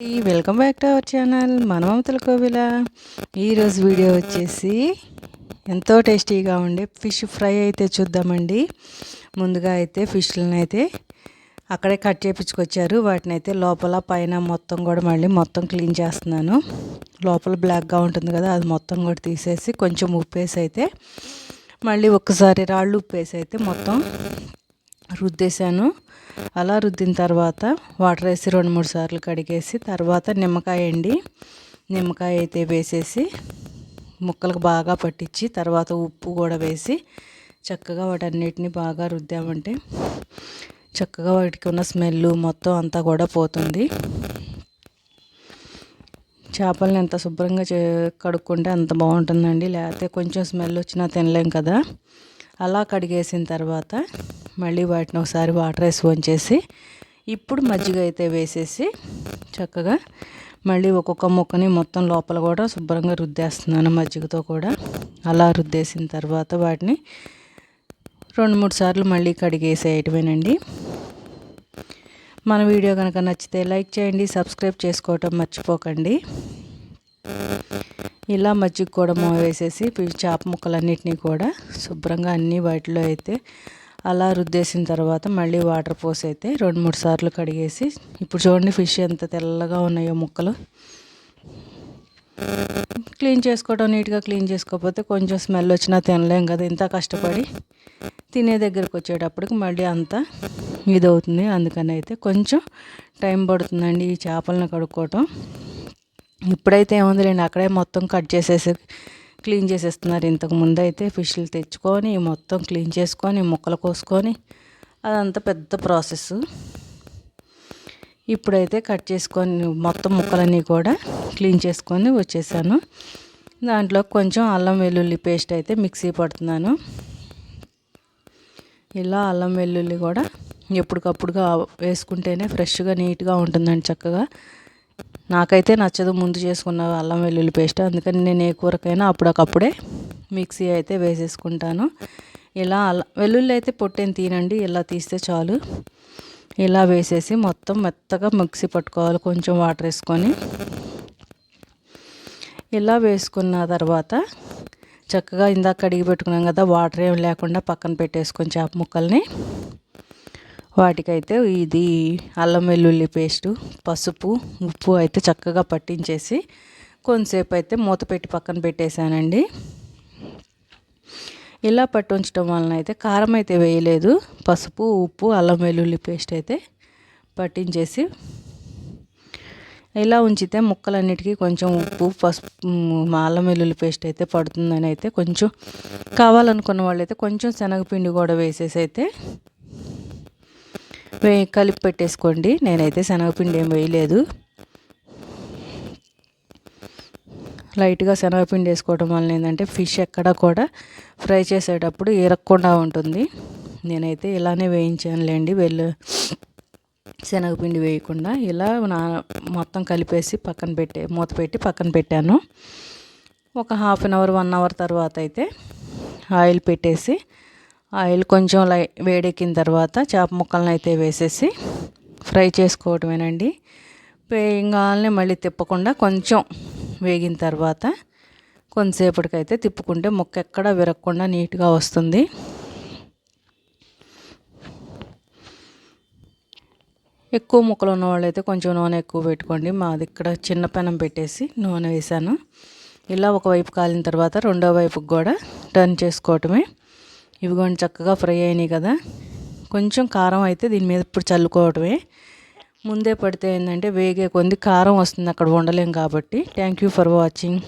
Welcome back to our channel మనమమతల కోవిల. ఈరోజు వీడియో వచ్చేసి ఎంతో టేస్టీగా ఉండే ఫిష్ ఫ్రై అయితే చూద్దామండి. ముందుగా అయితే ఫిష్లను అయితే అక్కడే కట్ చేయించుకొచ్చారు. వాటిని అయితే లోపల పైన మొత్తం కూడా మళ్ళీ మొత్తం క్లీన్ చేస్తున్నాను. లోపల బ్లాక్గా ఉంటుంది కదా, అది మొత్తం కూడా తీసేసి కొంచెం ఉప్పు వేసి అయితే మళ్ళీ ఒక్కసారి రాళ్ళు ఉప్పు వేసి అయితే మొత్తం రుద్దేశాను. అలా రుద్దిన తర్వాత వాటర్ వేసి 2-3 సార్లు కడిగేసి తర్వాత నిమ్మకాయ అయితే వేసేసి ముక్కలకు బాగా పట్టించి తర్వాత ఉప్పు కూడా వేసి చక్కగా వాటన్నిటిని బాగా రుద్దామంటే చక్కగా వాటికి ఉన్న స్మెల్ మొత్తం అంతా కూడా పోతుంది. చేపలను ఎంత శుభ్రంగా కడుక్కుంటే అంత బాగుంటుందండి, లేకపోతే కొంచెం స్మెల్ వచ్చినా తినలేం కదా. అలా కడిగేసిన తర్వాత మళ్ళీ వాటిని ఒకసారి వాటర్ వేసి వంచేసి ఇప్పుడు మజ్జిగ అయితే వేసేసి చక్కగా మళ్ళీ ఒక్కొక్క ముక్కని మొత్తం లోపల కూడా శుభ్రంగా రుద్దేస్తున్నాను మజ్జిగతో కూడా. అలా రుద్దేసిన తర్వాత వాటిని 2-3 సార్లు మళ్ళీ కడిగేసేయటమేనండి. మన వీడియో కనుక నచ్చితే లైక్ చేయండి, సబ్స్క్రైబ్ చేసుకోవటం మర్చిపోకండి. ఇలా మజ్జిగ కూడా వేసేసి చేప ముక్కలన్నిటినీ కూడా శుభ్రంగా అన్నీ వాటిలో అయితే అలా రుద్దేసిన తర్వాత మళ్ళీ వాటర్ పోసి అయితే 2-3 సార్లు కడిగేసి ఇప్పుడు చూడండి ఫిష్ ఎంత తెల్లగా ఉన్నాయో ముక్కలు. క్లీన్ చేసుకోవడం నీట్గా క్లీన్ చేసుకోకపోతే కొంచెం స్మెల్ వచ్చినా తినలేం కదా. ఇంత కష్టపడి తినే దగ్గరకు వచ్చేటప్పటికి మళ్ళీ అంతా ఇదవుతుంది. అందుకని అయితే కొంచెం టైం పడుతుందండి ఈ చేపలను కడుక్కోవటం. ఇప్పుడైతే ఏముందిలేండి, అక్కడే మొత్తం కట్ చేసేసి క్లీన్ చేసేస్తున్నారు. ఇంతకుముందు అయితే ఫిష్లు తెచ్చుకొని మొత్తం క్లీన్ చేసుకొని ముక్కలు కోసుకొని అదంతా పెద్ద ప్రాసెస్. ఇప్పుడైతే కట్ చేసుకొని మొత్తం ముక్కలన్నీ కూడా క్లీన్ చేసుకొని వచ్చేసాను. దాంట్లో కొంచెం అల్లం వెల్లుల్లి పేస్ట్ అయితే మిక్సీ పడుతున్నాను. ఇలా అల్లం వెల్లుల్లి కూడా ఎప్పటికప్పుడుగా వేసుకుంటేనే ఫ్రెష్గా నీట్గా ఉంటుందండి. చక్కగా నాకైతే నచ్చదు ముందు చేసుకున్న అల్లం వెల్లుల్లి పేస్ట్, అందుకని నేను ఏ కూరకైనా అప్పటికప్పుడే మిక్సీ అయితే వేసేసుకుంటాను. ఇలా వెల్లుల్లి అయితే పొట్టేని తీనండి, ఇలా తీస్తే చాలు. ఇలా వేసేసి మొత్తం మెత్తగా మిక్సీ పట్టుకోవాలి కొంచెం వాటర్ వేసుకొని. ఇలా వేసుకున్న తర్వాత చక్కగా ఇందాక కడిగి పెట్టుకున్నాం కదా, వాటర్ ఏం లేకుండా పక్కన పెట్టేసుకొని చేప ముక్కల్ని వాటికైతే ఇది అల్లం వెల్లుల్లి పేస్టు, పసుపు, ఉప్పు అయితే చక్కగా పట్టించేసి కొంతసేపు అయితే మూత పెట్టి పక్కన పెట్టేశానండి. ఇలా పట్టి ఉంచడం వలన అయితే కారం అయితే వేయలేదు, పసుపు, ఉప్పు, అల్లం వెల్లుల్లి పేస్ట్ అయితే పట్టించేసి ఇలా ఉంచితే ముక్కలన్నిటికీ కొంచెం ఉప్పు, పసుపు, అల్లం వెల్లుల్లి పేస్ట్ అయితే పడుతుందని అయితే కొంచెం కావాలనుకున్న వాళ్ళైతే కొంచెం శనగపిండి కూడా వేసేసి అయితే కలిపి పెట్టేసుకోండి. నేనైతే శనగపిండి ఏం వేయలేదు. లైట్గా శనగపిండి వేసుకోవడం వల్ల ఏంటంటే ఫిష్ ఎక్కడ కూడా ఫ్రై చేసేటప్పుడు ఇరక్కుండా ఉంటుంది. నేనైతే ఇలానే వేయించానులేండి, శనగపిండి వేయకుండా. ఇలా మొత్తం కలిపేసి మూత పెట్టి పక్కన పెట్టాను. ఒక 1/2 అవర్ 1 అవర్ తర్వాత అయితే ఆయిల్ పెట్టేసి ఆయిల్ కొంచెం వేడెక్కిన తర్వాత చేప ముక్కలను అయితే వేసేసి ఫ్రై చేసుకోవటమేనండి. వేయంగానే మళ్ళీ తిప్పకుండా కొంచెం వేగిన తర్వాత కొంతసేపటికైతే తిప్పుకుంటే ముక్క ఎక్కడ విరగకుండా నీట్గా వస్తుంది. ఎక్కువ ముక్కలు ఉన్న వాళ్ళైతే కొంచెం నూనె ఎక్కువ పెట్టుకోండి. మాది ఇక్కడ చిన్న పెనం పెట్టేసి నూనె వేసాను. ఇలా ఒకవైపు కాలిన తర్వాత రెండో వైపుకి కూడా టర్న్ చేసుకోవటమే. ఇవిగోండి చక్కగా ఫ్రై అయినాయి కదా. కొంచెం కారం అయితే దీని మీద ఇప్పుడు చల్లుకోవటమే. ముందే పడితే ఏంటంటే వేగే కొంది కారం వస్తుంది, అక్కడ ఉండలేం కాబట్టి. Thank you for watching.